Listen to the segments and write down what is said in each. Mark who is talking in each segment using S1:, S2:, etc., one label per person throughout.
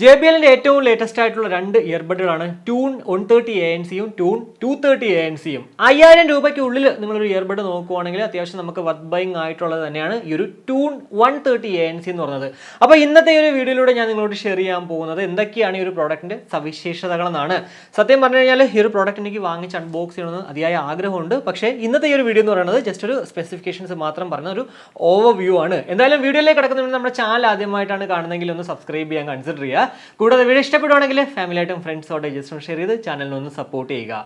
S1: JBL ഏറ്റവും latest ആയിട്ടുള്ള രണ്ട് ഇയർബഡുകളാണ് ട്യൂൺ 130 ANCയും ട്യൂൺ 230 ANCയും. 5000 രൂപയ്ക്ക് ഉള്ളിൽ നിങ്ങളൊരു ഇയർബഡ് നോക്കുവാണെങ്കിൽ അത്യാവശ്യം നമുക്ക് വർത്ത് ബൈങ് ആയിട്ടുള്ളത് തന്നെയാണ് ഈ ഒരു ട്യൂൺ 130 ANC എന്ന് പറയുന്നത്. അപ്പോൾ ഇന്നത്തെ ഒരു വീഡിയോയിലൂടെ ഞാൻ നിങ്ങളോട് ഷെയർ ചെയ്യാൻ പോകുന്നത് എന്തൊക്കെയാണ് ഈ ഒരു പ്രോഡക്റ്റിന്റെ സവിശേഷതകളെന്നാണ്. സത്യം പറഞ്ഞു കഴിഞ്ഞാൽ ഈ ഒരു പ്രോഡക്റ്റ് എനിക്ക് വാങ്ങിച്ച് അൺബോക്സ് ചെയ്യണമെന്ന് അതിയായ ആഗ്രഹമുണ്ട്. പക്ഷേ ഇന്നത്തെ ഈ ഒരു വീഡിയോ എന്ന് പറയുന്നത് ജസ്റ്റ് ഒരു സ്പെസിഫിക്കേഷൻസ് മാത്രം പറഞ്ഞ ഒരു ഓവർവ്യൂ ആണ്. എന്തായാലും വീഡിയോയിലേക്ക് കിടക്കുന്നതിന് നമ്മുടെ ചാനൽ ആദ്യമായിട്ടാണ് കാണുന്നതെങ്കിൽ ഒന്ന് സബ്സ്ക്രൈബ് ചെയ്യാൻ കൺസിഡർ ചെയ്യുക. കൂടാതെ വീഡിയോ ഇഷ്ടപ്പെടുവാണെങ്കിൽ ഫാമിലിയായിട്ടും ഫ്രണ്ട്സോടെ ജസ്റ്റ് ഷെയർ ചെയ്ത് ചാനലിനെ ഒന്ന് സപ്പോർട്ട് ചെയ്യുക.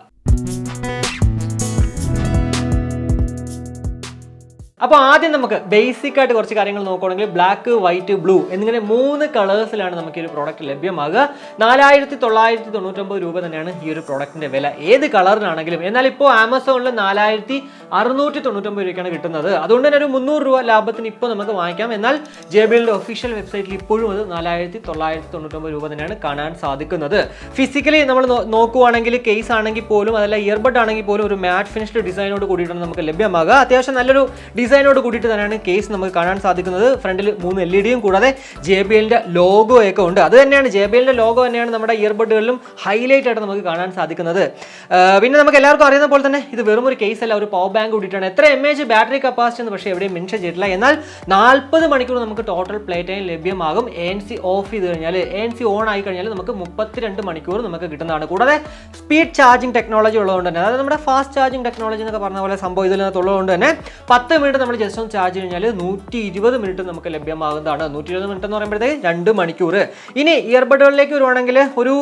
S1: അപ്പോൾ ആദ്യം നമുക്ക് ബേസിക് ആയിട്ട് കുറച്ച് കാര്യങ്ങൾ നോക്കുകയാണെങ്കിൽ ബ്ലാക്ക്, വൈറ്റ്, ബ്ലൂ എന്നിങ്ങനെ 3 കളേഴ്സിലാണ് നമുക്ക് ഈ ഒരു പ്രോഡക്റ്റ് ലഭ്യമാകുക. 4999 രൂപ തന്നെയാണ് ഈ ഒരു പ്രോഡക്റ്റിന്റെ വില ഏത് കളറിനാണെങ്കിലും. എന്നാൽ ഇപ്പോൾ ആമസോണിൽ 4699 രൂപയ്ക്കാണ് കിട്ടുന്നത്. അതുകൊണ്ട് തന്നെ ഒരു 300 രൂപ ലാഭത്തിന് ഇപ്പോൾ നമുക്ക് വാങ്ങിക്കാം. എന്നാൽ JBLന്റെ ഒഫീഷ്യൽ വെബ്സൈറ്റിൽ ഇപ്പോഴും അത് 4999 രൂപ തന്നെയാണ് കാണാൻ സാധിക്കുന്നത്. ഫിസിക്കലി നമ്മൾ നോക്കുവാണെങ്കിൽ കേസ് ആണെങ്കിൽ പോലും അതല്ല ഇയർബഡ് ആണെങ്കിൽ പോലും ഒരു മാറ്റ് ഫിനിഷ്ഡ് ഡിസൈനോട് കൂടിയിട്ടാണ് നമുക്ക് ലഭ്യമാകുക. അത്യാവശ്യം നല്ലൊരു ഡിസൈനോട് കൂടിയിട്ട് തന്നെയാണ് കേസ് നമുക്ക് കാണാൻ സാധിക്കുന്നത്. ഫ്രണ്ടിൽ 3 LED കൂടാതെ JBLന്റെ ലോഗോ ഒക്കെ ഉണ്ട്. അത് തന്നെയാണ് JBLന്റെ ലോഗോ തന്നെയാണ് നമ്മുടെ ഇയർബഡുകളിലും ഹൈലൈറ്റ് ആയിട്ട് നമുക്ക് കാണാൻ സാധിക്കുന്നത്. പിന്നെ നമുക്ക് എല്ലാവർക്കും അറിയുന്ന പോലെ തന്നെ ഇത് വെറും ഒരു കേസ് അല്ല, ഒരു പവർ ബാങ്ക് കൂടിയിട്ടാണ്. എത്ര mAh ബാറ്ററി കപ്പാസിറ്റി എന്ന് പക്ഷേ എവിടെയും മെൻഷൻ ചെയ്തിട്ടില്ല. എന്നാൽ 40 മണിക്കൂർ നമുക്ക് ടോട്ടൽ പ്ലേ ടൈം ലഭ്യമാകും. ANC ഓഫ് ചെയ്ത് കഴിഞ്ഞാൽ, ANC ഓൺ ആയി കഴിഞ്ഞാൽ നമുക്ക് 32 മണിക്കൂർ നമുക്ക് കിട്ടുന്നതാണ്. കൂടാതെ സ്പീഡ് ചാർജിങ് ടെക്നോളജി ഉള്ളതുകൊണ്ട് തന്നെ, അതായത് നമ്മുടെ ഫാസ്റ്റ് ചാർജിങ് ടെക്നോളജി എന്നൊക്കെ പറഞ്ഞ പോലെ സംഭവം ഇതിനകത്തുള്ളതുകൊണ്ട് തന്നെ 10 മിനിറ്റ് നമ്മൾ ജസ്റ്റ് ഒന്ന് ചാർജ് കഴിഞ്ഞാൽ 120 മിനിറ്റ് നമുക്ക് ലഭ്യമാകുന്നതാണ്. 120 മിനിറ്റ് എന്ന് പറയുമ്പോഴത്തേക്ക് 2 മണിക്കൂർ. ഇനി ഇയർബഡുകളിലേക്ക് വരുവാണെങ്കിൽ ഒരു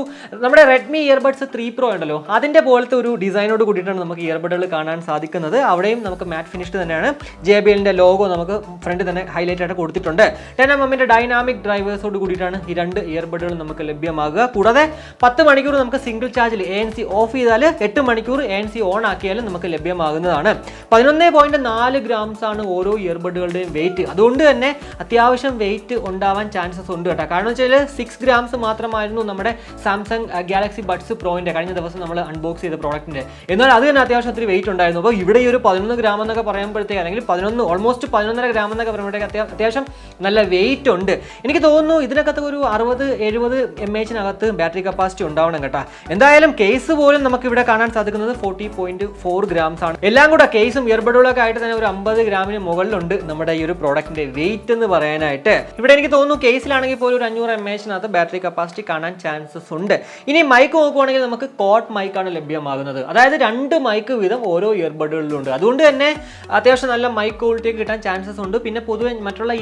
S1: നമ്മുടെ റെഡ്മി ഇയർബഡ്സ് 3 Pro ഉണ്ടല്ലോ, അതിന്റെ പോലത്തെ ഒരു ഡിസൈനോട് കൂടിയിട്ടാണ് നമുക്ക് ഇയർബഡുകൾ കാണാൻ സാധിക്കുന്നത്. അവിടെയും നമുക്ക് മാറ്റ് ഫിനിഷ്ഡ് തന്നെയാണ്. JBLന്റെ ലോഗോ നമുക്ക് ഫ്രണ്ടിൽ തന്നെ ഹൈലൈറ്റ് ആയിട്ട് കൊടുത്തിട്ടുണ്ട്. 10mm ഡൈനാമിക് ഡ്രൈവേഴ്സോട് കൂടിയിട്ടാണ് ഈ 2 ഇയർബഡുകൾ നമുക്ക് ലഭ്യമാകുക. കൂടാതെ 10 മണിക്കൂർ നമുക്ക് സിംഗിൾ ചാർജിൽ ANC ഓഫ് ചെയ്താൽ 8 മണിക്കൂർ ANC ഓൺ ആക്കിയാലും നമുക്ക് ലഭ്യമാകുന്നതാണ്. 11.4 grams ആണ് ഓരോ ഇയർബഡുകളുടെയും വെയിറ്റ്. അതുകൊണ്ട് തന്നെ അത്യാവശ്യം വെയിറ്റ് ഉണ്ടാവാൻ ചാൻസസ് ഉണ്ട് കേട്ടോ. കാരണം വെച്ചാൽ 6 grams മാത്രമായിരുന്നു നമ്മുടെ സാംസങ് ഗാലക്സി ബഡ്സ് പ്രോയിന്റെ കഴിഞ്ഞ ദിവസം നമ്മൾ അൺബോക്സ് ചെയ്ത പ്രോഡക്റ്റിന്റെ. എന്നാൽ അത് തന്നെ അത്യാവശ്യം ഒത്തിരി വെയിറ്റ് ഉണ്ടായിരുന്നു. അപ്പോൾ ഇവിടെ ഈ ഒരു 11 gram എന്നൊക്കെ പറയുമ്പോഴത്തേക്ക്, അല്ലെങ്കിൽ 11 11.5 gram എന്നൊക്കെ പറയുമ്പോഴത്തേക്ക് അത്യാവശ്യം നല്ല വെയിറ്റ് ഉണ്ട്. എനിക്ക് തോന്നുന്നു ഇതിനകത്ത് ഒരു 60-70 mAh ബാറ്ററി കപ്പാസിറ്റി ഉണ്ടാവണം കേട്ടോ. എന്തായാലും കേസ് പോലും നമുക്ക് ഇവിടെ കാണാൻ സാധിക്കുന്നത് 40.4 grams ആണ്. എല്ലാം കൂടെ കേസും ഇയർബഡുകളൊക്കെ ആയിട്ട് തന്നെ ഒരു 50 ഗ്രാമിന് മുകളിലുണ്ട് നമ്മുടെ ഈ ഒരു പ്രോഡക്റ്റിന്റെ വെയിറ്റ് എന്ന് പറയാനായിട്ട്. ഇവിടെ എനിക്ക് തോന്നുന്നു കേസിലാണെങ്കിൽ പോലും ഒരു 500 mAh ബാറ്ററി കപ്പാസിറ്റി കാണാൻ ചാൻസസ് ഉണ്ട്. ഇനി മൈക്ക് നോക്കുവാണെങ്കിൽ നമുക്ക് കോട്ട് മൈക്കാണ് ലഭ്യമാകുന്നത്. അതായത് 2 മൈക്ക് വീതം ഓരോ ഇയർബഡുകളിലുണ്ട്. അതുകൊണ്ട് തന്നെ അത്യാവശ്യം നല്ല മൈക്ക് ക്വാളിറ്റി ഒക്കെ കിട്ടാൻ ചാൻസസ് ഉണ്ട്. പിന്നെ പൊതുവെ മറ്റുള്ള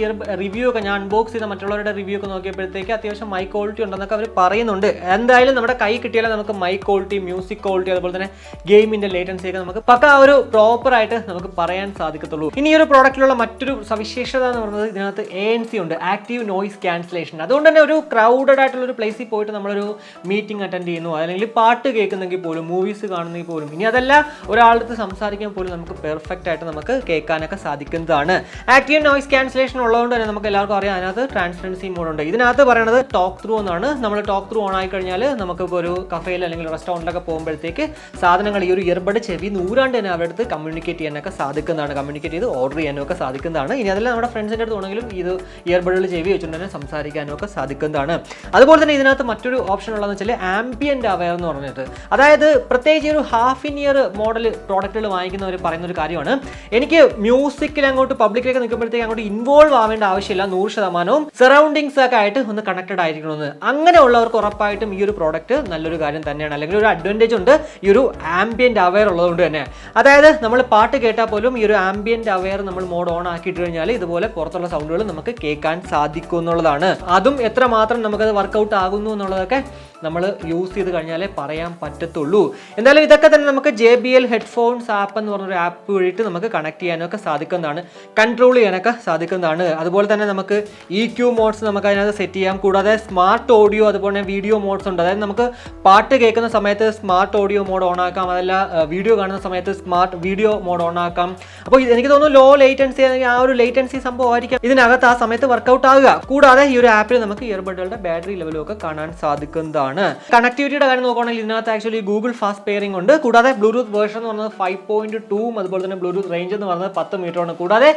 S1: റിവ്യൂ ഒക്കെ ഞാൻ അൺബോക്സ് ചെയ്ത മറ്റുള്ളവരുടെ റിവ്യൂ ഒക്കെ നോക്കിയപ്പോഴത്തേക്ക് അത്യാവശ്യം മൈക്ക് ക്വാളിറ്റി ഉണ്ടെന്നൊക്കെ അവർ പറയുന്നുണ്ട്. എന്തായാലും നമ്മുടെ കൈ കിട്ടിയാലും നമുക്ക് മൈക്ക് ക്വാളിറ്റി, മ്യൂസിക് ക്വാളിറ്റി, അതുപോലെ തന്നെ ഗെയിമിന്റെ ലേറ്റൻസി ഒക്കെ നമുക്ക് പക്ക ഒരു പ്രോപ്പർ ആയിട്ട് നമുക്ക് പറയാൻ സാധിക്കത്തുള്ളൂ. ഇനി ഈ ഒരു പ്രോഡക്റ്റിലുള്ള മറ്റൊരു സവിശേഷത എന്ന് പറയുന്നത് ഇതിനകത്ത് ANC ഉണ്ട്, ആക്റ്റീവ് നോയിസ് ക്യാൻസലേഷൻ. അതുകൊണ്ട് തന്നെ ഒരു ക്രൗഡഡ് ആയിട്ടുള്ള ഒരു പ്ലേസിൽ പോയിട്ട് നമ്മളൊരു മീറ്റിംഗ് അറ്റൻഡ് ചെയ്യുന്നു, അല്ലെങ്കിൽ പാട്ട് കേൾക്കുന്നെങ്കിൽ പോലും, മൂവീസ് കാണുന്നെങ്കിൽ പോലും, ഇനി അതല്ല ഒരാളടുത്ത് സംസാരിക്കാൻ പോലും നമുക്ക് പെർഫെക്റ്റ് ആയിട്ട് നമുക്ക് കേൾക്കാനൊക്കെ സാധിക്കുന്നതാണ്. ആക്റ്റീവ് നോയിസ് ക്യാൻസലേഷൻ ഉള്ളതുകൊണ്ട് തന്നെ നമുക്ക് എല്ലാവർക്കും അറിയാം അതിനകത്ത് ട്രാൻസ്പെറൻസി മോഡ് ഉണ്ട്. ഇതിനകത്ത് പറയുന്നത് ടോക്ക് ത്രൂ എന്നാണ്. നമ്മൾ ടോക്ക് ത്രൂ ഓൺ ആയി കഴിഞ്ഞാൽ നമുക്കിപ്പോൾ ഒരു കഫേയിൽ അല്ലെങ്കിൽ റെസ്റ്റോറൻറ്റിലൊക്കെ പോകുമ്പോഴത്തേക്ക് സാധനങ്ങൾ ഈ ഒരു ഇയർബഡ് ചെവി നൂറാണ്ട് തന്നെ അവരുടെ അടുത്ത് കമ്മ്യൂണിക്കേറ്റ് ചെയ്യാനൊക്കെ സാധിക്കുന്നതാണ്, കമ്മ്യൂണിക്കേറ്റ് ചെയ്ത് ഓർഡർ ചെയ്യാനൊക്കെ സാധിക്കുന്നതാണ്. ഇനി അതെല്ലാം നമ്മുടെ ഫ്രണ്ട്സിൻ്റെ അടുത്ത് ആണെങ്കിലും ഇത് ഇയർബഡുകൾ ചെവി വെച്ചുകൊണ്ട് തന്നെ സംസാരിക്കാനും ഒക്കെ സാധിക്കുന്നതാണ്. അതുപോലെ തന്നെ ഇതിനകത്ത് മറ്റൊരു ഓപ്ഷൻ ഉള്ളതെന്ന് വെച്ചാൽ ആംബിയന്റ് അവെയർ എന്ന് പറഞ്ഞിട്ട്, അതായത് പ്രത്യേകിച്ച് ഒരു ഹാഫ് ഇൻ ഇയർ മോഡൽ പ്രോഡക്റ്റുകൾ വാങ്ങിക്കുന്നവർ പറയുന്ന ഒരു കാര്യമാണ്, എനിക്ക് മ്യൂസിക്കിൽ അങ്ങോട്ട് പബ്ലിക്കിലേക്ക് നിൽക്കുമ്പോഴത്തേക്ക് അങ്ങോട്ട് ഇൻവോൾവ് ആവേണ്ട ആവശ്യമില്ല, 100% സറൗണ്ടിങ്സ് ഒക്കെ ആയിട്ട് ഒന്ന് കണക്റ്റഡ് ആയിരിക്കണമെന്ന്. അങ്ങനെയുള്ളവർക്ക് ഉറപ്പായിട്ടും ഈ ഒരു പ്രോഡക്റ്റ് നല്ലൊരു കാര്യം തന്നെയാണ്. അല്ലെങ്കിൽ ഒരു അഡ്വാൻറ്റേജ് ഉണ്ട് ഈ ഒരു ആംബിയന്റ് അവെയർ ഉള്ളതുകൊണ്ട് തന്നെ. അതായത് നമ്മൾ പാട്ട് കേട്ടാൽ പോലും ഈ ഒരു ആംബിയന്റ് അവെയർ നമ്മൾ മോഡ് ഓൺ ആക്കിയിട്ട് കഴിഞ്ഞാൽ ഇതുപോലെ പുറത്തുള്ള സൗണ്ടുകൾ നമുക്ക് കേൾക്കാൻ സാധിക്കും എന്നുള്ളതാണ്. അതും എത്രമാത്രം നമുക്കത് വർക്കൗട്ട് ആകുന്നു എന്നുള്ളതൊക്കെ നമ്മൾ യൂസ് ചെയ്ത് കഴിഞ്ഞാലേ പറയാൻ പറ്റത്തുള്ളൂ. എന്തായാലും ഇതൊക്കെ തന്നെ നമുക്ക് JBL ഹെഡ്ഫോൺസ് ആപ്പ് എന്ന് പറഞ്ഞൊരു ആപ്പ് വഴിയിട്ട് നമുക്ക് കണക്ട് ചെയ്യാനൊക്കെ സാധിക്കുന്നതാണ്, കൺട്രോൾ ചെയ്യാനൊക്കെ സാധിക്കുന്നതാണ്. അതുപോലെ തന്നെ നമുക്ക് EQ മോഡ്സ് നമുക്ക് അതിനകത്ത് സെറ്റ് ചെയ്യാം. കൂടാതെ സ്മാർട്ട് ഓഡിയോ, അതുപോലെ വീഡിയോ മോഡ്സ് ഉണ്ട്. അതായത് നമുക്ക് പാട്ട് കേൾക്കുന്ന സമയത്ത് സ്മാർട്ട് ഓഡിയോ മോഡ് ഓൺ ആക്കാം, അതല്ല വീഡിയോ കാണുന്ന സമയത്ത് സ്മാർട്ട് വീഡിയോ മോഡ് ഓൺ ആക്കാം. അപ്പോൾ എനിക്ക് തോന്നുന്നു ലോ ലേറ്റൻസി അല്ലെങ്കിൽ ആ ഒരു ലേറ്റൻസി സംഭവമായിരിക്കും ഇതിനകത്ത് ആ സമയത്ത് വർക്കൗട്ട് ആവുക. കൂടാതെ ഈ ഒരു ആപ്പിൽ നമുക്ക് ഇയർബഡുകളുടെ ബാറ്ററി ലെവലും ഒക്കെ കാണാൻ സാധിക്കുന്നതാണ്. ആണ്. കണക്ടിവിറ്റിയുടെ കാര്യം നോക്കുകയാണെങ്കിൽ ഇതിനകത്ത് ആക്ച്വലി ഗൂഗിൾ ഫാസ്റ്റ് പെയറിംഗ് ഉണ്ട്. കൂടാതെ ബ്ലൂടൂത്ത് വേർഷൻ എന്ന് പറയുന്നത് 5.2 അതുപോലെ തന്നെ ബ്ലൂടൂത്ത് റേഞ്ച് എന്ന് പറയുന്നത് 10 മീറ്ററാണ്. കൂടാതെ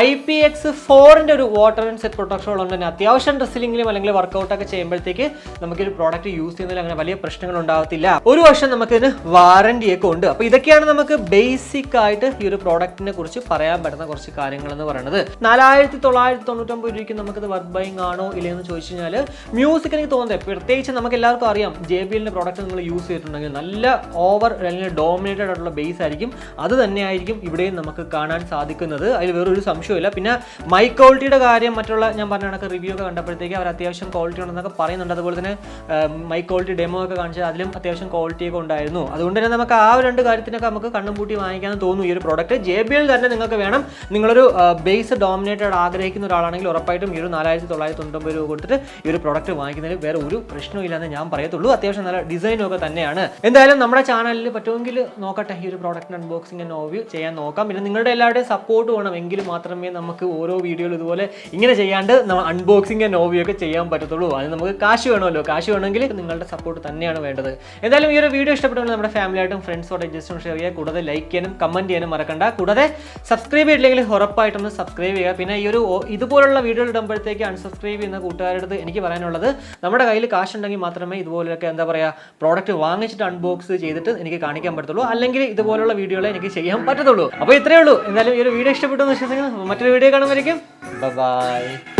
S1: IPX4 ഒരു വാട്ടർ ആൻഡ് സെറ്റ് പ്രൊട്ടക്ഷൻ ഉള്ളത് തന്നെ അത്യാവശ്യം ഡ്രസ്സിലെങ്കിലും അല്ലെങ്കിൽ വർക്കൗട്ട് ഒക്കെ ചെയ്യുമ്പോഴത്തേക്ക് നമുക്ക് ഒരു പ്രോഡക്റ്റ് യൂസ് ചെയ്യുന്നതിൽ അങ്ങനെ വലിയ പ്രശ്നങ്ങൾ ഉണ്ടാകത്തില്ല. ഒരു വർഷം നമുക്ക് ഇതിന് വാറന്റി ഒക്കെ ഉണ്ട്. അപ്പോൾ ഇതൊക്കെയാണ് നമുക്ക് ബേസിക് ആയിട്ട് ഈ ഒരു പ്രോഡക്റ്റിനെ കുറിച്ച് പറയാൻ പറ്റുന്ന കുറച്ച് കാര്യങ്ങൾ എന്ന് പറയുന്നത്. 4999 രൂപയ്ക്ക് നമുക്കിത് വർത്ത് ബൈങ് ആണോ ഇല്ലയെന്ന് ചോദിച്ചു കഴിഞ്ഞാൽ മ്യൂസിക് എനിക്ക് തോന്നുന്നത് പ്രത്യേകിച്ച് നമുക്ക് എല്ലാവർക്കും അറിയാം JBLന്റെ പ്രോഡക്റ്റ് നിങ്ങൾ യൂസ് ചെയ്തിട്ടുണ്ടെങ്കിൽ നല്ല ഓവർ അല്ലെങ്കിൽ ഡോമിനേറ്റഡ് ആയിട്ടുള്ള ബേസ് ആയിരിക്കും. അത് തന്നെയായിരിക്കും ഇവിടെയും നമുക്ക് കാണാൻ സാധിക്കുന്നത്. അതിൽ വേറൊരു സംശയമില്ല. പിന്നെ മൈക്ക് ക്വാളിറ്റിയുടെ കാര്യം മറ്റുള്ള ഞാൻ പറഞ്ഞ കണക്ക് റിവ്യൂ ഒക്കെ കണ്ടപ്പോഴത്തേക്ക് അവർ അത്യാവശ്യം ക്വാളിറ്റി ഉണ്ടെന്നൊക്കെ പറയുന്നുണ്ട്. അതുപോലെ തന്നെ മൈക്ക് ക്വാളിറ്റി ഡെമോ ഒക്കെ കാണിച്ചാൽ അതിലും അത്യാവശ്യം ക്വാളിറ്റി ഒക്കെ ഉണ്ടായിരുന്നു. അതുകൊണ്ട് തന്നെ നമുക്ക് ആ രണ്ട് കാര്യത്തിനൊക്കെ നമുക്ക് കണ്ണും പൂട്ടി വാങ്ങിക്കാമെന്ന് തോന്നുന്നു ഈ ഒരു പ്രോഡക്റ്റ്. JBL തന്നെ നിങ്ങൾക്ക് വേണം. നിങ്ങളൊരു ബേസ് ഡോമിനേറ്റഡ് ആഗ്രഹിക്കുന്ന ഒരാളാണെങ്കിൽ ഉറപ്പായിട്ടും ഈ ഒരു 4999 രൂപ കൊടുത്തിട്ട് ഈ ഒരു പ്രോഡക്റ്റ് വാങ്ങിക്കുന്നതിൽ വേറെ ഒരു പ്രശ്നമില്ലെന്ന് ഞാൻ പറയത്തുള്ളൂ. അത്യാവശ്യം നല്ല ഡിസൈനും ഒക്കെ തന്നെയാണ്. എന്തായാലും നമ്മുടെ ചാനലിൽ പറ്റുമെങ്കിൽ നോക്കട്ടെ ഈ ഒരു പ്രോഡക്റ്റിന് അൺബോക്സിംഗ് ആൻഡ് ഓവർവ്യൂ ചെയ്യാൻ നോക്കാം. പിന്നെ നിങ്ങളുടെ എല്ലാവരുടെയും സപ്പോർട്ട് വേണം. എങ്കിൽ മാത്രമേ നമുക്ക് ഓരോ വീഡിയോയിൽ ഇതുപോലെ ഇങ്ങനെ ചെയ്യാണ്ട് നമ്മൾ അൺബോക്സിംഗ് ആൻഡ് ഓവർവ്യൂ ഒക്കെ ചെയ്യാൻ പറ്റത്തുള്ളൂ. അതിന് നമുക്ക് കാശ് വേണമല്ലോ. കാശ് വേണമെങ്കിൽ നിങ്ങളുടെ സപ്പോർട്ട് തന്നെയാണ് വേണ്ടത്. എന്തായാലും ഈ ഒരു വീഡിയോ ഇഷ്ടപ്പെട്ടെങ്കിൽ നമ്മുടെ ഫാമിലിയായിട്ടും ഫ്രണ്ട്സോടെ ജസ്റ്റ് ഷെയർ ചെയ്യുക. കൂടാതെ ലൈക്ക് ചെയ്യാനും കമന്റ് ചെയ്യാനും മറക്കണ്ട. കൂടാതെ സബ്സ്ക്രൈബ് ചെയ്തില്ലെങ്കിൽ ഉറപ്പായിട്ടൊന്ന് സബ്സ്ക്രൈബ് ചെയ്യുക. പിന്നെ ഈ ഒരു ഇതുപോലുള്ള വീഡിയോ ഇടുമ്പോഴത്തേക്ക് അൺസബ്സ്ക്രൈബ് ചെയ്യുന്ന കൂട്ടുകാരുടെ അടുത്ത് എനിക്ക് പറയാനുള്ളത് നമ്മുടെ കയ്യിൽ കാശുണ്ടെങ്കിൽ മാത്രമേ ഇതുപോലെയൊക്കെ എന്താ പറയുക പ്രോഡക്റ്റ് വാങ്ങിച്ചിട്ട് അൺബോക്സ് ചെയ്തിട്ട് എനിക്ക് കാണിക്കാൻ പറ്റത്തുള്ളൂ. അല്ലെങ്കിൽ ഇതുപോലുള്ള വീഡിയോകളെ എനിക്ക് ചെയ്യാൻ പറ്റത്തുള്ളൂ. അപ്പോൾ ഇത്രയേ ഉള്ളൂ. എന്തായാലും ഈ ഒരു വീഡിയോ ഇഷ്ടപ്പെട്ടു എന്ന് വിശ്വസിക്കുന്നു. മറ്റൊരു വീഡിയോ കാണുമ്പോഴേക്കും ബൈ.